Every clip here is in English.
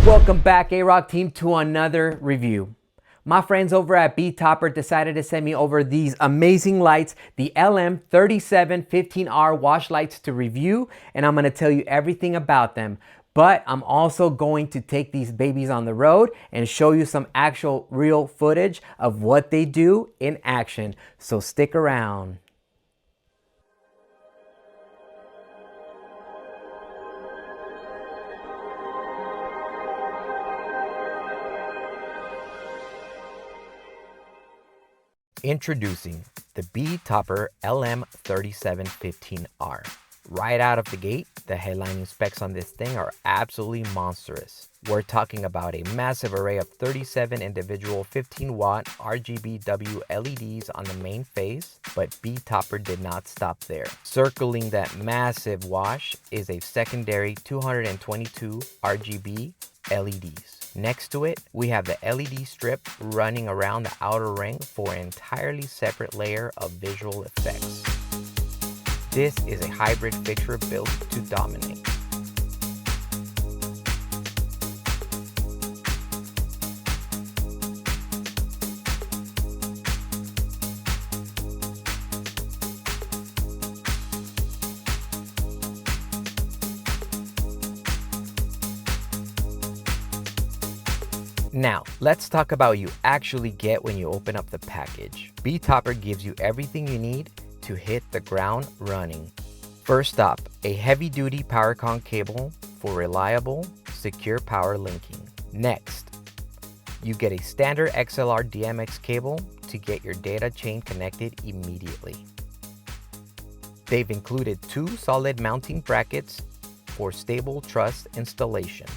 Welcome back, A-ROK team, to another review. My friends over at Betopper decided to send me over these amazing lights, the LM3715R wash lights, to review, and I'm going to tell you everything about them. But I'm also going to take these babies on the road and show you some actual real footage of what they do in action. So stick around. Introducing the Betopper LM3715R. Right out of the gate, the headlining specs on this thing are absolutely monstrous. We're talking about a massive array of 37 individual 15-watt RGBW LEDs on the main face, but Betopper did not stop there. Circling that massive wash is a secondary 222 RGB LEDs. Next to it, we have the LED strip running around the outer ring for an entirely separate layer of visual effects. This is a hybrid fixture built to dominate. Now, let's talk about what you actually get when you open up the package. Betopper gives you everything you need to hit the ground running. First up, a heavy-duty PowerCon cable for reliable, secure power linking. Next, you get a standard XLR DMX cable to get your data chain connected immediately. They've included 2 solid mounting brackets for stable truss installation.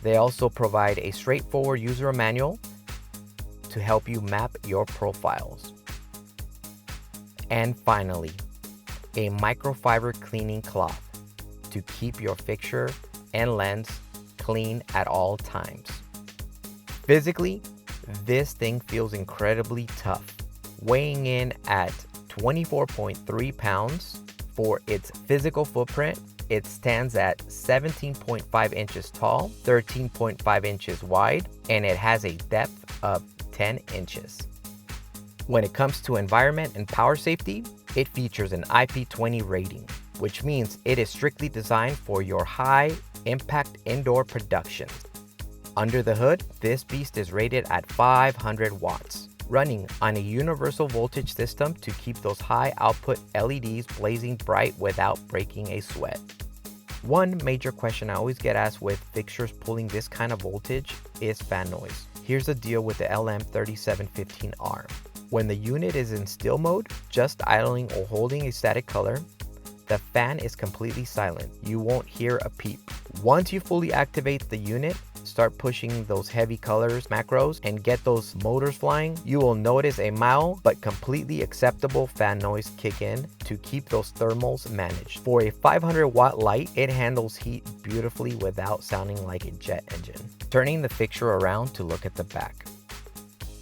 They also provide a straightforward user manual to help you map your profiles. And finally, a microfiber cleaning cloth to keep your fixture and lens clean at all times. Physically, this thing feels incredibly tough, weighing in at 24.3 pounds. For its physical footprint, it stands at 17.5 inches tall, 13.5 inches wide, and it has a depth of 10 inches. When it comes to environment and power safety, it features an IP20 rating, which means it is strictly designed for your high-impact indoor productions. Under the hood, this beast is rated at 500 watts. Running on a universal voltage system to keep those high output LEDs blazing bright without breaking a sweat. One major question I always get asked with fixtures pulling this kind of voltage is fan noise. Here's the deal with the LM3715R. When the unit is in still mode, just idling or holding a static color, the fan is completely silent. You won't hear a peep. Once you fully activate the unit, start pushing those heavy colors macros and get those motors flying, you will notice a mild but completely acceptable fan noise kick in to keep those thermals managed. For a 500 watt light, it handles heat beautifully without sounding like a jet engine. Turning the fixture around to look at the back,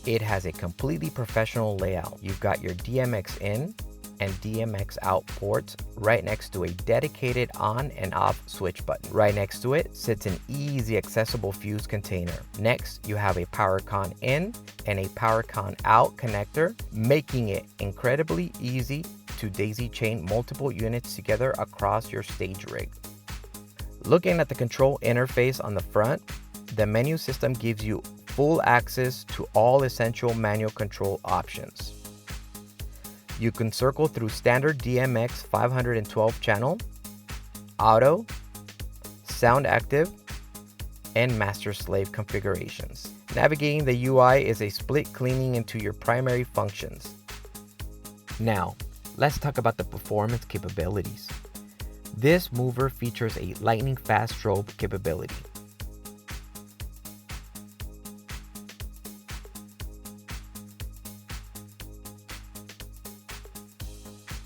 it has a completely professional layout. You've got your DMX in and DMX out ports right next to a dedicated on and off switch button. Right next to it sits an easy accessible fuse container. Next, you have a PowerCon in and a PowerCon out connector, making it incredibly easy to daisy chain multiple units together across your stage rig. Looking at the control interface on the front, the menu system gives you full access to all essential manual control options. You can circle through standard DMX 512 channel, auto, sound active, and master slave configurations. Navigating the UI is a split cleaning into your primary functions. Now, let's talk about the performance capabilities. This mover features a lightning fast strobe capability.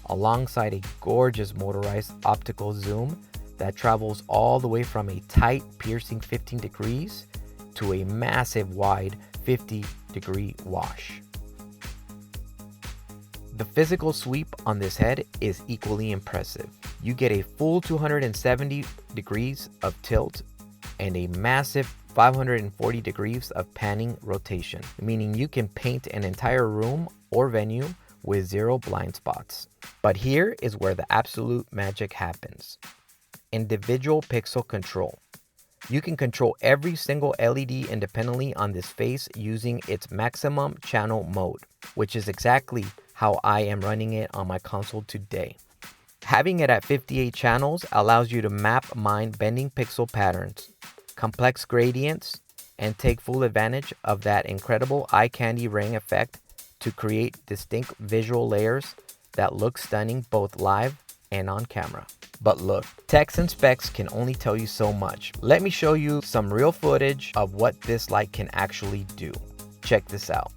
Alongside a gorgeous motorized optical zoom that travels all the way from a tight piercing 15 degrees to a massive wide 50-degree wash. The physical sweep on this head is equally impressive. You get a full 270 degrees of tilt and a massive 540 degrees of panning rotation, meaning you can paint an entire room or venue with 0 blind spots. But here is where the absolute magic happens. Individual pixel control. You can control every single LED independently on this face using its maximum channel mode, which is exactly how I am running it on my console today. Having it at 58 channels allows you to map mind bending pixel patterns, complex gradients, and take full advantage of that incredible eye candy ring effect to create distinct visual layers that look stunning both live and on camera. But look, text and specs can only tell you so much. Let me show you some real footage of what this light can actually do. Check this out.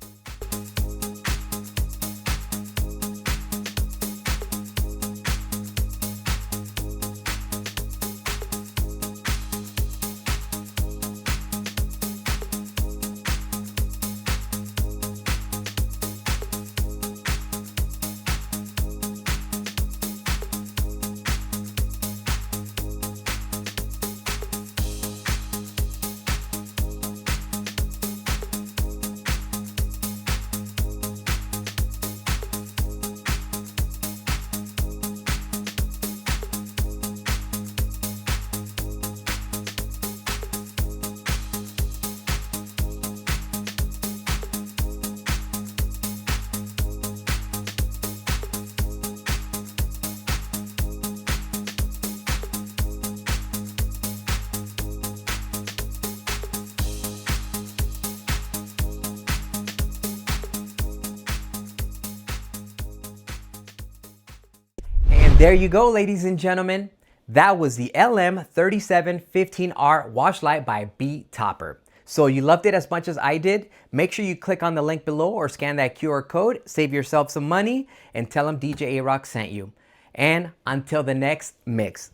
There you go, ladies and gentlemen. That was the LM3715R wash light by Betopper. So you loved it as much as I did? Make sure you click on the link below or scan that QR code, save yourself some money, and tell them DJ A-ROK sent you. And until the next mix.